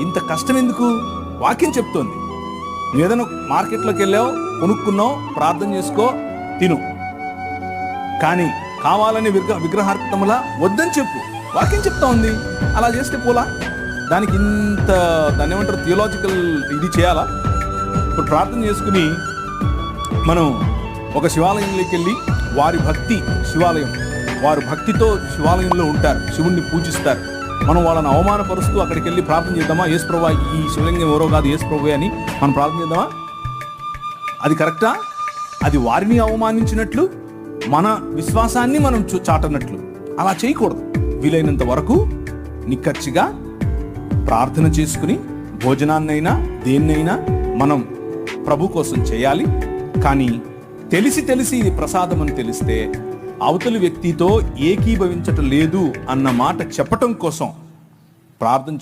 ఇంత కష్టం ఎందుకు? వాక్యం చెప్తోంది. నువ్వు ఏదైనా మార్కెట్లోకి వెళ్ళావు, కొనుక్కున్నావు, ప్రార్థన చేసుకో, తిను. కానీ కావాలని విగ్రహార్థములా వద్దని చెప్పు. వాక్యం చెప్తా ఉంది. అలా చేస్తే పోలా? దానికి ఇంత దాన్ని ఏమంటారు, థియోలాజికల్ ఇది చేయాలా? ఇప్పుడు ప్రార్థన చేసుకుని మనం ఒక శివాలయంలోకి వెళ్ళి వారి భక్తి శివాలయం, వారు భక్తితో శివాలయంలో ఉంటారు, శివుణ్ణి పూజిస్తారు. మనం వాళ్ళని అవమానపరుస్తూ అక్కడికి వెళ్ళి ప్రార్థన చేద్దామా? యేసు ప్రభువా, ఈ శివలింగం ఎవరో కాదు, యేసు ప్రభువే అని మనం ప్రార్థన చేద్దామా? అది కరెక్టా? అది వారిని అవమానించినట్లు, మన విశ్వాసాన్ని మనం చాటనట్లు. అలా చేయకూడదు. వీలైనంత వరకు నిక్కచ్చిగా ప్రార్థన చేసుకుని భోజనాన్నైనా దేన్నైనా మనం ప్రభు కోసం చేయాలి. కానీ తెలిసి ఇది ప్రసాదం అని తెలిస్తే అవతలి వ్యక్తితో ఏకీభవించటం లేదు అన్న మాట చెప్పటం కోసం ప్రార్థన